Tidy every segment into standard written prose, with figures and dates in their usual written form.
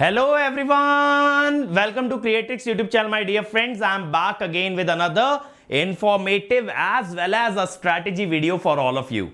Hello everyone, welcome to Creatrix YouTube channel my dear friends. I am back again with another informative as well as a strategy video for all of you.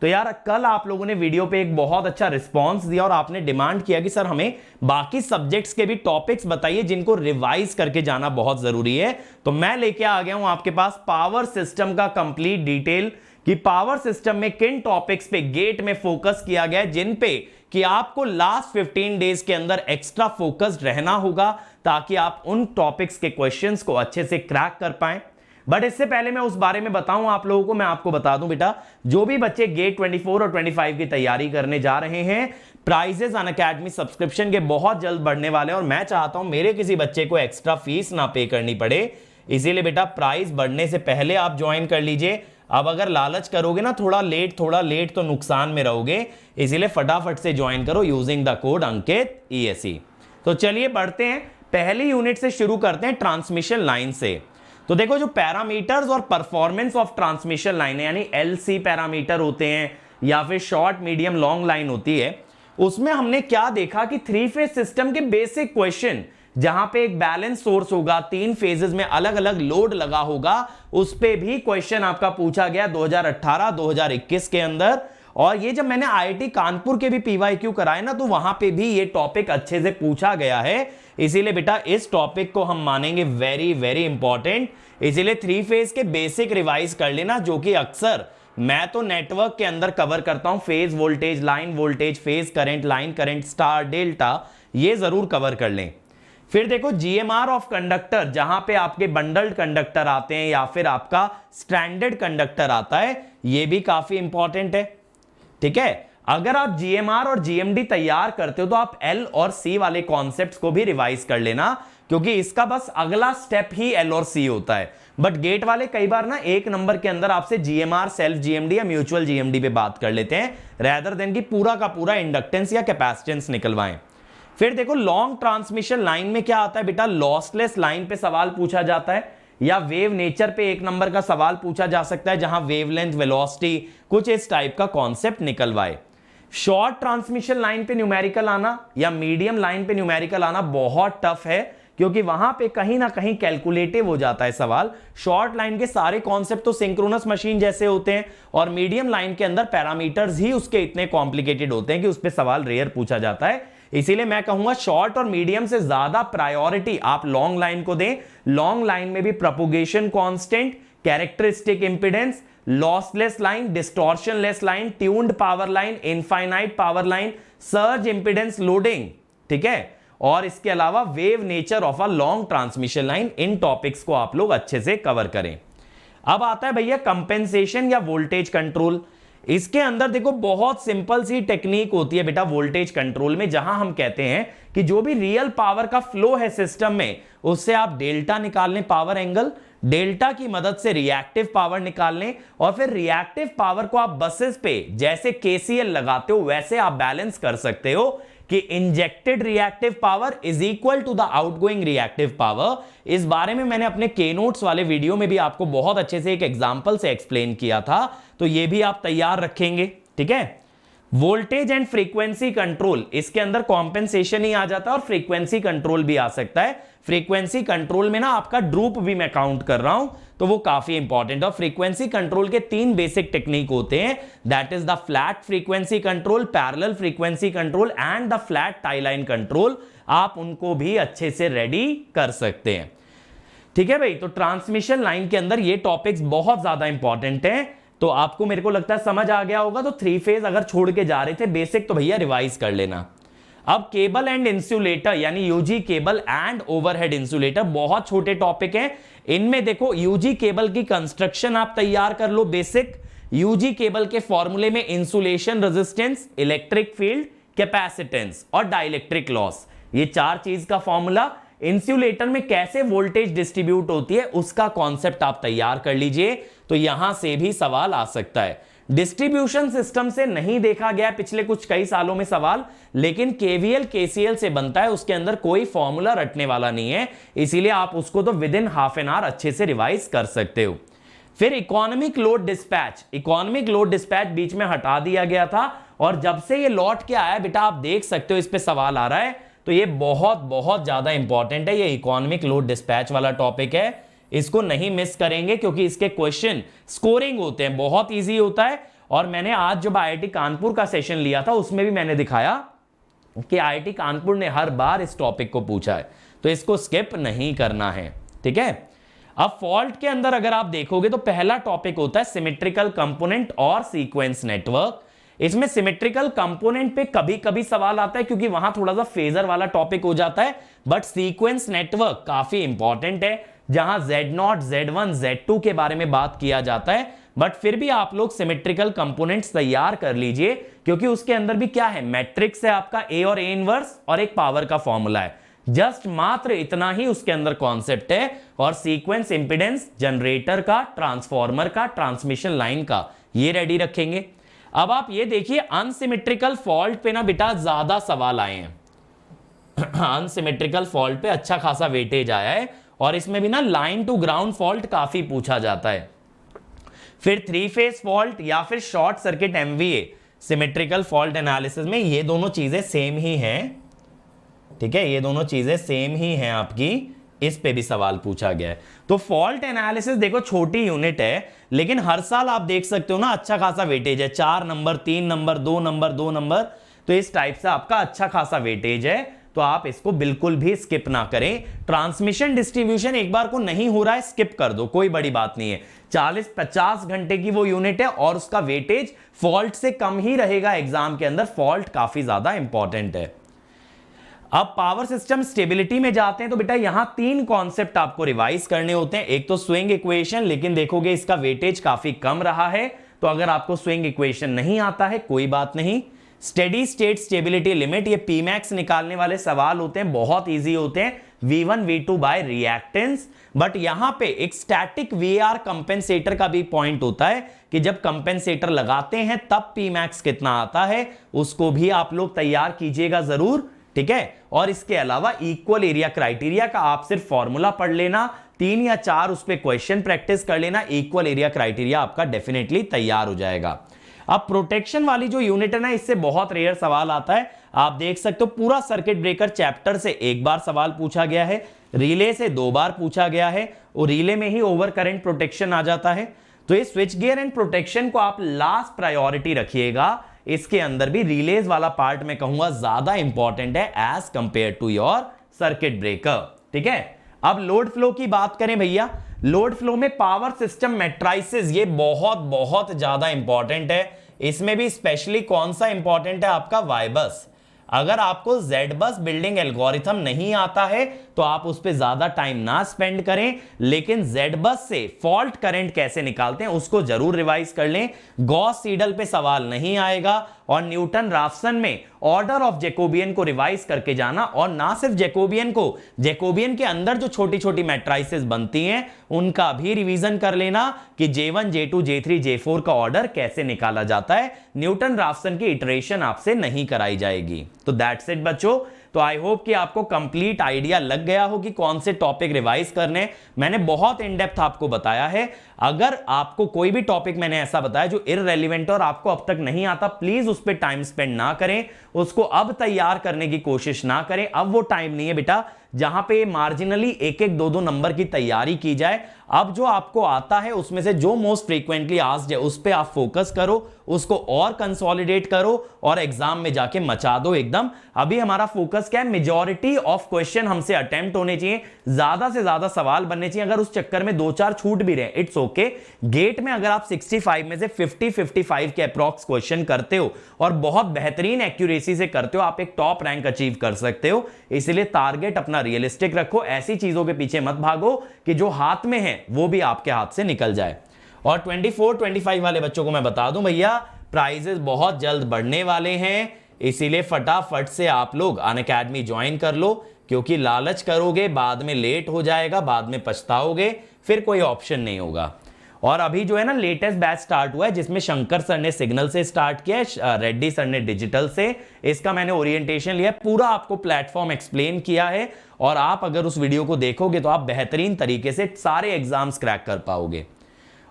तो यार कल आप लोगों ने video पे एक बहुत अच्छा रिस्पांस दिया और आपने डिमांड किया कि सर हमें बाकी सब्जेक्ट्स के भी टॉपिक्स बताइए जिनको रिवाइज करके जाना बहुत जरूरी है। तो मैं लेके आ गया हूं आपके पास पावर सिस्टम का कंप्लीट डिटेल कि पावर सिस्टम में किन टॉपिक्स पे गेट में फोकस किया गया है जिन पे कि आपको लास्ट 15 डेज के अंदर एक्स्ट्रा फोकस्ड रहना होगा ताकि आप उन टॉपिक्स के क्वेश्चंस को अच्छे से क्रैक कर पाएं। बट इससे पहले मैं उस बारे में बताऊं आप लोगों को, मैं आपको बता दूं बेटा, जो भी बच्चे गेट 24 और 25 की तैयारी करने जा रहे हैं, प्राइजेस अनअकैडमी सब्सक्रिप्शन के बहुत जल्द बढ़ने वाले हैं और मैं चाहता हूं मेरे किसी बच्चे को एक्स्ट्रा फीस ना पे करनी पड़े। इसीलिए बेटा प्राइस बढ़ने से पहले आप ज्वाइन कर लीजिए। अब अगर लालच करोगे ना थोड़ा लेट तो नुकसान में रहोगे, इसीलिए फटाफट से ज्वाइन करो using the code Ankit ESE। तो चलिए बढ़ते हैं, पहली यूनिट से शुरू करते हैं ट्रांसमिशन लाइन से। तो देखो जो पैरामीटर्स और परफॉर्मेंस ऑफ ट्रांसमिशन लाइन है यानी LC पैरामीटर होते हैं या फिर शॉर्ट मीडियम लॉन्ग लाइन होती है, उसमें हमने क्या देखा कि 3 फेज सिस्टम के बेसिक क्वेश्चन जहां पे एक बैलेंस सोर्स होगा, 3 फेजेस में अलग अलग लोड लगा होगा, उस पे भी क्वेश्चन आपका पूछा गया 2018-2021 के अंदर। और ये जब मैंने IIT कानपुर के भी PYQ कराए ना तो वहां पे भी ये टॉपिक अच्छे से पूछा गया है। इसीलिए बेटा इस टॉपिक को हम मानेंगे वेरी वेरी इंपॉर्टेंट। इसीलिए 3 फेज के बेसिक रिवाइज कर लेना, जो कि अक्सर मैं तो नेटवर्क के अंदर कवर करता हूं। Phase voltage, line voltage, phase current, line current, star, delta, ये जरूर कवर कर लें। फिर देखो GMR ऑफ कंडक्टर, जहां पे आपके बंडल्ड कंडक्टर आते हैं या फिर आपका स्ट्रैंडेड कंडक्टर आता है, ये भी काफी इंपॉर्टेंट है। ठीक है, अगर आप GMR और GMD तैयार करते हो तो आप L और C वाले कॉन्सेप्ट्स को भी रिवाइज कर लेना, क्योंकि इसका बस अगला स्टेप ही L और C होता है। बट गेट वाले कई बार ना एक नंबर के अंदर आपसे GMR, सेल्फ GMD या म्यूचुअल GMD पे बात कर लेते हैं रेदर देन कि पूरा का पूरा इंडक्टेंस या कैपेसिटेंस निकलवाएं। फिर देखो लॉन्ग ट्रांसमिशन लाइन में क्या आता है बेटा, लॉसलेस लाइन पे सवाल पूछा जाता है या वेव नेचर पे एक नंबर का सवाल पूछा जा सकता है जहां वेवलेंथ, वेलोसिटी, कुछ इस टाइप का कॉन्सेप्ट निकलवाए। शॉर्ट ट्रांसमिशन लाइन पे न्यूमेरिकल आना या मीडियम लाइन पे न्यूमेरिकल आना बहुत टफ है, क्योंकि वहां पे कहीं ना कहीं कैलकुलेटिव हो जाता है सवाल। शॉर्ट लाइन के सारे कॉन्सेप्ट तो सिंक्रोनस मशीन जैसे होते हैं और मीडियम लाइन के अंदर पैरामीटर्स ही उसके इतने कॉम्प्लिकेटेड होते हैं कि उस पर सवाल रेयर पूछा जाता है। इसीलिए मैं कहूंगा शॉर्ट और मीडियम से ज्यादा प्रायोरिटी आप लॉन्ग लाइन को दें। लॉन्ग लाइन में भी propagation constant, characteristic impedance, lossless line, distortionless line, tuned power line, infinite power line, surge impedance loading, ठीक है, और इसके अलावा wave nature of a long transmission line, इन टॉपिक्स को आप लोग अच्छे से कवर करें। अब आता है भैया कंपेंसेशन या वोल्टेज कंट्रोल। इसके अंदर देखो बहुत सिंपल सी टेक्निक होती है बेटा वोल्टेज कंट्रोल में, जहां हम कहते हैं कि जो भी रियल पावर का फ्लो है सिस्टम में, उससे आप डेल्टा निकाल लें, पावर एंगल, डेल्टा की मदद से रिएक्टिव पावर निकाल लें और फिर रिएक्टिव पावर को आप बसेस पे जैसे KCL लगाते हो वैसे आप बैलेंस कर सकते हो कि injected reactive power is equal to the outgoing reactive power. इस बारे में मैंने अपने के नोट्स वाले वीडियो में भी आपको बहुत अच्छे से एक एग्जांपल से एक्सप्लेन किया था, तो ये भी आप तैयार रखेंगे। ठीक है, वोल्टेज एंड फ्रीक्वेंसी कंट्रोल, इसके अंदर कॉम्पेंसेशन ही आ जाता है और फ्रीक्वेंसी कंट्रोल भी आ सकता है। फ्रीक्वेंसी कंट्रोल में ना आपका ड्रूप भी मैं काउंट कर रहा हूं, तो वो काफी इंपॉर्टेंट है। और फ्रीक्वेंसी कंट्रोल के 3 बेसिक टेक्निक होते हैं, that is the flat frequency control, parallel frequency control and the flat tie line control. आप उनको भी अच्छे से रेडी कर सकते हैं। ठीक है भाई, तो ट्रांसमिशन लाइन के अंदर ये टॉपिक्स बहुत ज्यादा इंपॉर्टेंट हैं। तो आपको मेरे को लगता है समझ आ गया होगा। तो 3 फेज अगर छोड़ के जा रहे थे बेसिक, तो भैया रिवाइज कर लेना। अब केबल एंड इंसुलेटर यानी UG cable and overhead insulator, बहुत छोटे टॉपिक हैं। इनमें देखो यूजी केबल की कंस्ट्रक्शन आप तैयार कर लो बेसिक। यूजी केबल के फॉर्मूले में insulation resistance, electric field, capacitance और डाइलेक्ट्रिक लॉस, ये 4 चीज का फॉर्मूला। इंसुलेटर में कैसे वोल्टेज डिस्ट्रीब्यूट होती है उसका कॉन्सेप्ट आप तैयार कर लीजिए, तो यहां से भी सवाल आ सकता है। डिस्ट्रीब्यूशन सिस्टम से नहीं देखा गया पिछले कुछ कई सालों में सवाल, लेकिन KVL KCL से बनता है, उसके अंदर कोई फॉर्मूला रटने वाला नहीं है, इसीलिए आप उसको तो within half an hour अच्छे से रिवाइज कर सकते हो। फिर economic load dispatch, economic load dispatch बीच में हटा दिया गया था और जब से ये लौट के आया बेटा आप देख सकते हो इस पे सवाल आ रहा है। तो ये बहुत बहुत ज्यादा इंपॉर्टेंट है, ये इकोनॉमिक लोड डिस्पैच वाला टॉपिक है, इसको नहीं मिस करेंगे क्योंकि इसके क्वेश्चन स्कोरिंग होते हैं, बहुत इजी होता है। और मैंने आज जब आईआईटी कानपुर का सेशन लिया था उसमें भी मैंने दिखाया कि आईआईटी कानपुर ने हर बार इस टॉपिक को पूछा है, तो इसको स्किप नहीं करना है, ठीक है। अब फॉल्ट के अंदर अगर आप देखोगे तो पहला टॉपिक होता है सिमेट्रिकल कंपोनेंट और सीक्वेंस नेटवर्क। इसमें सिमेट्रिकल कंपोनेंट पे कभी कभी सवाल आता है क्योंकि वहां थोड़ा सा फेजर वाला टॉपिक हो जाता है, बट सीक्वेंस नेटवर्क काफी इंपॉर्टेंट है जहां Z0, Z1, Z2 के बारे में बात किया जाता है। बट फिर भी आप लोग सिमेट्रिकल कंपोनेंट्स तैयार कर लीजिए क्योंकि उसके अंदर भी क्या है, मैट्रिक्स है आपका A और A इनवर्स और एक पावर का फॉर्मूला है, जस्ट मात्र इतना ही उसके अंदर कॉन्सेप्ट है। और सीक्वेंस इंपीडेंस जनरेटर का, ट्रांसफॉर्मर का, ट्रांसमिशन लाइन का, ये रेडी रखेंगे। अब आप ये देखिए अनसिमेट्रिकल फॉल्ट पे ना बेटा ज्यादा सवाल आए हैं अनसिमेट्रिकल फॉल्ट पे अच्छा खासा वेटेज आया है और इसमें भी ना लाइन टू ग्राउंड फॉल्ट काफी पूछा जाता है। फिर 3 फेज फॉल्ट या फिर short circuit MVA symmetrical fault analysis में ये दोनों चीजें सेम ही हैं, ठीक है, ये दोनों चीजें सेम ही हैं आपकी, इस पे भी सवाल पूछा गया है। तो फॉल्ट एनालिसिस देखो छोटी यूनिट है लेकिन हर साल आप देख सकते हो ना अच्छा खासा वेटेज है, 4 नंबर, 3 नंबर, 2 नंबर, 2 नंबर, तो इस टाइप से आपका अच्छा खासा वेटेज है, तो आप इसको बिल्कुल भी स्किप ना करें। ट्रांसमिशन डिस्ट्रीब्यूशन एक बार को नहीं हो रहा है स्किप कर दो, कोई बड़ी बात नहीं है, 40-50 घंटे की वो यूनिट है और उसका वेटेज फॉल्ट से कम ही रहेगा एग्जाम के अंदर, फॉल्ट काफी ज्यादा इंपॉर्टेंट है। अब पावर सिस्टम स्टेबिलिटी में जाते हैं तो बेटा यहां 3 कॉन्सेप्ट आपको रिवाइज करने होते हैं। एक तो स्विंग इक्वेशन, लेकिन देखोगे इसका वेटेज काफी कम रहा है, तो अगर आपको स्विंग इक्वेशन नहीं आता है कोई बात नहीं। स्टेडी स्टेट स्टेबिलिटी लिमिट, ये Pmax निकालने वाले सवाल होते हैं, बहुत इजी होते हैं, V1 V2 bye reactance. But यहां पे एक स्टैटिक VAR कंपेंसेटर का भी पॉइंट होता है कि जब कंपेंसेटर लगाते हैं तब Pmax कितना आता है, उसको भी आप लोग तैयार कीजिएगा जरूर, ठीक है। और इसके अलावा इक्वल एरिया क्राइटेरिया का आप सिर्फ फॉर्मूला पढ़ लेना, 3 या 4 उस पे क्वेश्चन प्रैक्टिस कर लेना, इक्वल एरिया क्राइटेरिया आपका डेफिनेटली तैयार हो जाएगा। अब प्रोटेक्शन वाली जो यूनिट है ना, इससे बहुत रेयर सवाल आता है, आप देख सकते हो पूरा सर्किट ब्रेकर चैप्टर से 1 बार सवाल पूछा गया है, रिले से 2 बार पूछा गया है और रिले में ही ओवर करंट प्रोटेक्शन आ जाता है। तो ये स्विच गियर एंड प्रोटेक्शन को आप लास्ट प्रायोरिटी रखिएगा, इसके अंदर भी रिलेज वाला पार्ट में कहूंगा ज्यादा इंपॉर्टेंट है as compare to your circuit breaker, ठीक है। अब लोड फ्लो की बात करें भैया, लोड फ्लो में पावर सिस्टम मैट्रिसेस ये बहुत बहुत ज्यादा इंपॉर्टेंट है। इसमें भी स्पेशली कौन सा इंपॉर्टेंट है आपका, वाई बस। अगर आपको Z बस बिल्डिंग एल्गोरिथम नहीं आता है तो आप उस पर ज्यादा टाइम ना स्पेंड करें, लेकिन Z बस से फॉल्ट करंट कैसे निकालते हैं उसको जरूर रिवाइज कर लें। गॉस सीडल पे सवाल नहीं आएगा और न्यूटन राफसन में ऑर्डर ऑफ जैकोबियन को रिवाइज करके जाना, और ना सिर्फ जैकोबियन को, जैकोबियन के अंदर जो छोटी छोटी मैट्रिसेस बनती हैं उनका भी रिवीजन कर लेना कि J1, J2, J3, J4 का ऑर्डर कैसे निकाला जाता है। न्यूटन राफसन की इटरेशन आपसे नहीं कराई जाएगी। तो दैट्स इट बच्चों, तो आई होप कि आपको कंप्लीट आइडिया लग गया हो कि कौन से टॉपिक रिवाइज करने। मैंने बहुत इन डेप्थ आपको बताया है। अगर आपको कोई भी टॉपिक मैंने ऐसा बताया जो इररेलेवेंट और आपको अब तक नहीं आता, प्लीज उस पर टाइम स्पेंड ना करें, उसको अब तैयार करने की कोशिश ना करें। अब वो टाइम नहीं है बेटा जहां पे मार्जिनली 1-1, 2-2 नंबर की तैयारी की जाए। अब जो आपको आता है उसमें से जो मोस्ट फ्रीक्वेंटली आस्क्ड है उस पे आप फोकस करो, उसको और कंसोलिडेट करो और एग्जाम में जाके मचा दो एकदम। अभी हमारा फोकस क्या है, मेजॉरिटी ऑफ क्वेश्चन हमसे अटेम्प्ट होने चाहिए, ज्यादा से ज्यादा सवाल बनने चाहिए। अगर उस चक्कर में 2-4 छूट भी रहे इट्स ओके। गेट में अगर आप 65 में से 50-55 के अप्रॉक्स क्वेश्चन करते हो और बहुत बेहतरीन एक्यूरेसी से करते हो, आप एक टॉप रैंक अचीव कर सकते हो। इसलिए टारगेट अपना रियलिस्टिक रखो, ऐसी चीजों के पीछे मत भागो कि जो हाथ में है वो भी आपके हाथ से निकल जाए। और 24-25 वाले बच्चों को मैं बता दूं भैया, प्राइजेस बहुत जल्द बढ़ने वाले हैं, इसीलिए फटाफट से आप लोग अनअकैडमी ज्वाइन कर लो, क्योंकि लालच करोगे बाद में लेट हो जाएगा, बाद में पछताओगे, फिर कोई ऑप्शन नहीं होगा। और अभी जो है ना लेटेस्ट बैच स्टार्ट हुआ है जिसमें शंकर सर ने सिग्नल से स्टार्ट किया है, रेड्डी सर ने डिजिटल से, इसका मैंने ओरिएंटेशन लिया, पूरा आपको प्लेटफॉर्म एक्सप्लेन किया है। और आप अगर उस वीडियो को देखोगे तो आप बेहतरीन तरीके से सारे एग्जाम्स क्रैक कर पाओगे।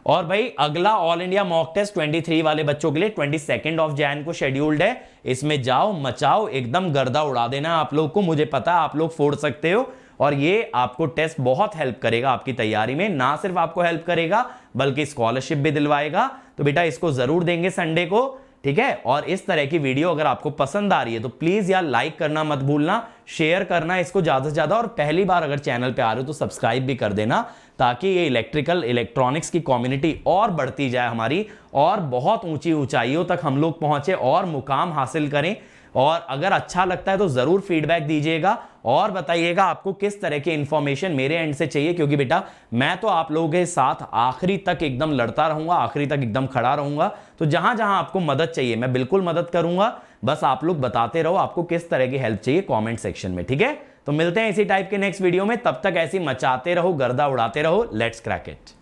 और भाई अगला ऑल इंडिया मॉक टेस्ट 23 वाले बच्चों के लिए 22 ऑफ जैन को शेड्यूल्ड है। इसमें जाओ, मचाओ, एकदम गर्दा उड़ा देना आप लोग को। मुझे पता है आप लोग फोड़ सकते हो, और ये आपको टेस्ट बहुत हेल्प करेगा आपकी तैयारी में। ना सिर्फ आपको हेल्प करेगा बल्कि स्कॉलरशिप भी दिलवाएगा। तो बेटा इसको जरूर देंगे संडे को, ठीक है। और इस तरह की वीडियो अगर आपको पसंद आ रही है तो प्लीज यार लाइक करना मत भूलना, शेयर करना इसको ज्यादा से ज्यादा, और पहली बार अगर चैनल पे आ रहे हो तो सब्सक्राइब भी कर देना, ताकि ये इलेक्ट्रॉनिक्स की कम्युनिटी और बढ़ती जाए हमारी, और बहुत ऊंची ऊंचाइयों तक हम लोग पहुंचे और मुकाम हासिल करें। और अगर अच्छा लगता है तो जरूर फीडबैक दीजिएगा और बताइएगा आपको किस तरह की इंफॉर्मेशन मेरे एंड से चाहिए, क्योंकि बेटा मैं तो आप लोगों के साथ आखिरी तक एकदम लड़ता रहूंगा, आखिरी तक एकदम खड़ा रहूंगा। तो जहां जहां आपको मदद चाहिए मैं बिल्कुल मदद करूंगा। बस आप लोग बताते रहो आपको किस तरह की हेल्प चाहिए कमेंट सेक्शन में, ठीक है। तो मिलते हैं इसी टाइप के नेक्स्ट वीडियो में, तब तक ऐसी मचाते रहो, गर्दा उड़ाते रहो। Let's crack it.